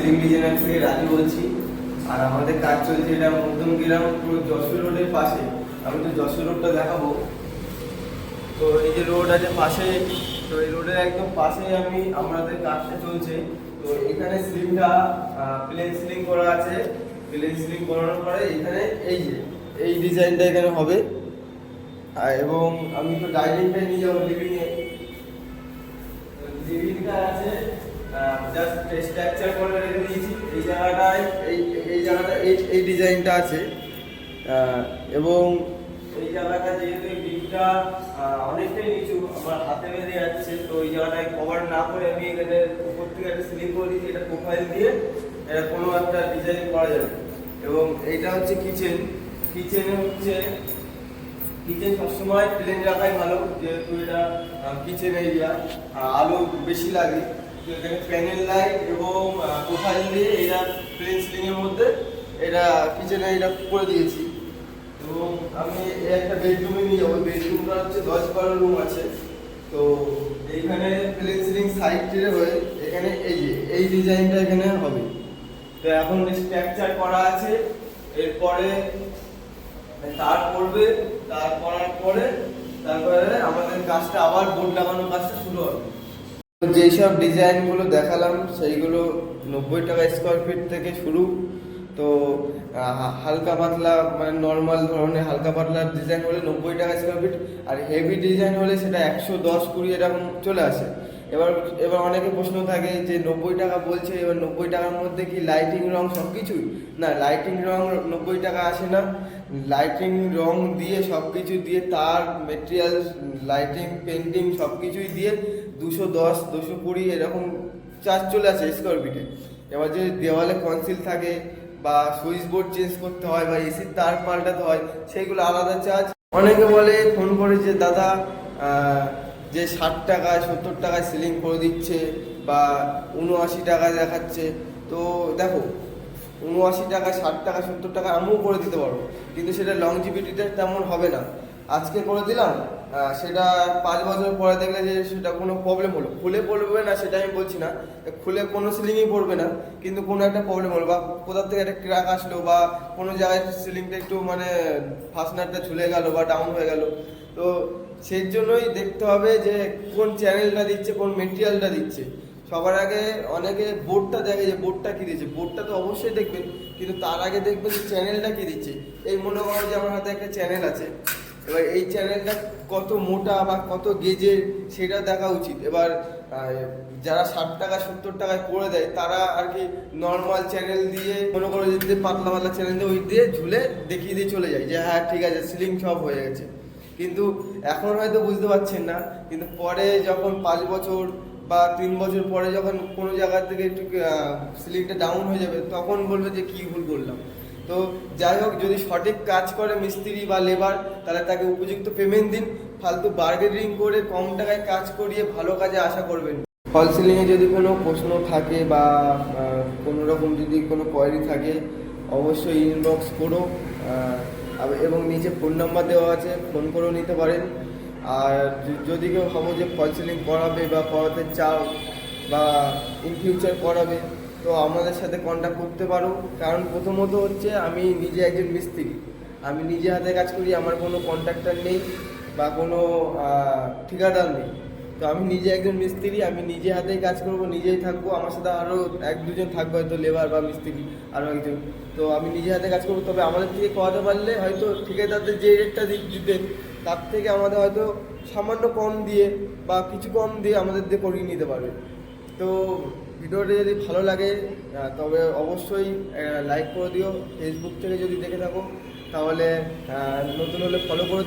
Ceiling designer থেকে রাজু বলছি। আর আমাদের কাজ চলছে এটা মধ্যমগ্রাম পুরো যশোর রোডের পাশে। আমি তো যশোর রোডটা দেখাবো। তো এই যে রোড আছে পাশে, তো এই রোডের একদম পাশে আমাদের কাজটা চলছে। তো এখানে সিলিংটা প্লেন সিলিং করা আছে। প্লেন সিলিং করানোর পরে এখানে এই ডিজাইনটা এখানে হবে। এবং আমি তো ডাইনিংটা নিয়ে যাবো লিভিংয়ে। লিভিংটা আছে জাস্ট স্ট্রাকচার করে রেখে দিয়েছি। এই জায়গাটায় এই ডিজাইনটা আছে। এবং এই জায়গাটা যেহেতু এই বিমটা অনেকটাই নিচু, আমার হাতে বেঁধে যাচ্ছে, তো এই জায়গাটায় কভার না করে আমি এখানে উপর থেকে একটা সিলিং করে দিয়েছি। এটা প্রোফাইল দিয়ে এটা কোনো একটা ডিজাইন করা যাবে। এবং এইটা হচ্ছে কিচেন। কিচেন সবসময় প্লেন রাখাই ভালো, যেহেতু এটা কিচেন এরিয়া, আলো বেশি লাগে। তো এখানে প্যানেল লাইট এবং প্রোফাইল দিয়ে এটা প্লেন সিলিংয়ের মধ্যে এটা কিচেনে এটা করে দিয়েছি। এবং আমি একটা বেডরুমে নিয়ে যাবো। বেডরুমটা হচ্ছে 10-12 রুম আছে। তো এইখানে প্লেন সিলিং সাইড টেরে হয়ে এখানে এই ডিজাইনটা এখানে হবে। তো এখন স্ট্রাকচার করা আছে, এরপরে তার পড়বে, তার করার পরে তারপরে আমাদের কাজটা আবার বোর্ড লাগানোর কাজটা শুরু হবে। যেসব ডিজাইনগুলো দেখালাম সেইগুলো 90 টাকা স্কোয়ার ফিট থেকে শুরু। তো হালকা পাতলা মানে নর্মাল ধরনের হালকা পাতলা ডিজাইন হলে 90 টাকা স্কোয়ার ফিট, আর হেভি ডিজাইন হলে সেটা 110-20 এরকম চলে আসে। এবার অনেকে প্রশ্ন থাকে যে 90 টাকা বলছে, এবার 90 টাকার মধ্যে কি লাইটিং রং সব কিছুই? না, লাইটিং রং 90 টাকা আসে না। লাইটিং রং দিয়ে সব কিছু দিয়ে তার মেটেরিয়াল, লাইটিং, পেন্টিং সব কিছুই দিয়ে 210-220 এরকম চার্জ চলে আসে স্কোয়ার ফিটে। এবার যদি দেওয়ালে কনসিল থাকে বা সুইচ বোর্ড চেঞ্জ করতে হয় বা এসির তার পাল্টাতে হয়, সেইগুলো আলাদা চার্জ। অনেকে বলে ফোন করে যে দাদা যে 60 টাকায় 70 টাকায় সিলিং করে দিচ্ছে বা 79 টাকায় দেখাচ্ছে। তো দেখো, 79 টাকা, 60 টাকা, 70 টাকা আমিও করে দিতে পারবো, কিন্তু সেটা লংজিভিটিটা তেমন হবে না। আজকে করে দিলাম, সেটা 5 বছর পরে দেখলে যে সেটা কোনো প্রবলেম হলো, খুলে পড়বে না সেটা আমি বলছি না, খুলে কোনো সিলিংই পড়বে না, কিন্তু কোনো একটা প্রবলেম হলো বা কোথাও থেকে একটা ক্র্যাক আসলো বা কোনো জায়গায় সিলিংটা একটু মানে ফাস্টনারটা ঝুলে গেল বা ডাউন হয়ে গেল। তো সেই জন্যই দেখতে হবে যে কোন চ্যানেলটা দিচ্ছে, কোন মেটেরিয়ালটা দিচ্ছে। সবার আগে অনেকে বোর্ডটা দেখে যে বোর্ডটা কী দিচ্ছে, বোর্ডটা তো অবশ্যই দেখবেন, কিন্তু তার আগে দেখবেন যে চ্যানেলটা কী দিচ্ছে। এই মনে করো যে আমার হাতে একটা চ্যানেল আছে, এবার এই চ্যানেলটা কত মোটা বা কত গেজের সেটা দেখা উচিত। এবার যারা 60 টাকা 70 টাকায় করে দেয় তারা আর কি নর্মাল চ্যানেল দিয়ে মনে করো যে পাতলা পাতলা চ্যানেল দিয়ে ওই দিয়ে ঝুলে দেখিয়ে দিয়ে চলে যায় যে হ্যাঁ ঠিক আছে সিলিং সব হয়ে গেছে। কিন্তু এখন হয়তো বুঝতে পারছেন না, কিন্তু পরে যখন 5 বছর বা 3 বছর পরে যখন কোনো জায়গা থেকে একটু সিলিংটা ডাউন হয়ে যাবে, তখন বলবে যে কী ভুল করলাম। তো যাই হোক, যদি সঠিক কাজ করে মিস্ত্রি বা লেবার, তাহলে তাকে উপযুক্ত পেমেন্ট দিন। ফালতু বার্গেনিং করে কম টাকায় কাজ করিয়ে ভালো কাজে আশা করবেন। ফল সিলিংয়ে যদি কোনো প্রশ্ন থাকে বা কোনো রকম যদি কোনো কোয়ারি থাকে, অবশ্যই ইনবক্স করো। এবং নিচে ফোন নাম্বার দেওয়া আছে, ফোন করেও নিতে পারেন। আর যদি কেউ ভাবো যে ফল সিলিং করাবে বা করাতে চাও বা ইন ফিউচার করাবে, তো আমাদের সাথে কন্ট্যাক্ট করতে পারো। কারণ প্রথমত হচ্ছে আমি নিজে একজন মিস্ত্রি, আমি নিজে হাতে কাজ করি, আমার কোনো কন্ট্রাক্টর নেই বা কোনো ঠিকাদার নেই। তো আমি নিজে একজন মিস্ত্রি, আমি নিজে হাতেই কাজ করবো, নিজেই থাকবো, আমার সাথে আরও 1-2 জন থাকবে হয়তো লেবার বা মিস্ত্রি আরও একজন। তো আমি নিজে হাতে কাজ করবো, তবে আমাদের থেকে করাতে পারলে হয়তো ঠিকাদারদের যে রেটটা দিতেন তার থেকে আমাদের হয়তো সামান্য কম দিয়ে বা কিছু কম দিয়ে আমাদের দিয়ে করিয়ে নিতে পারবে। তো ভিডিওটা যদি ভালো লাগে তবে অবশ্যই লাইক করে দিও। ফেসবুক থেকে যদি দেখে থাকো তাহলে নতুন হলে ফলো করে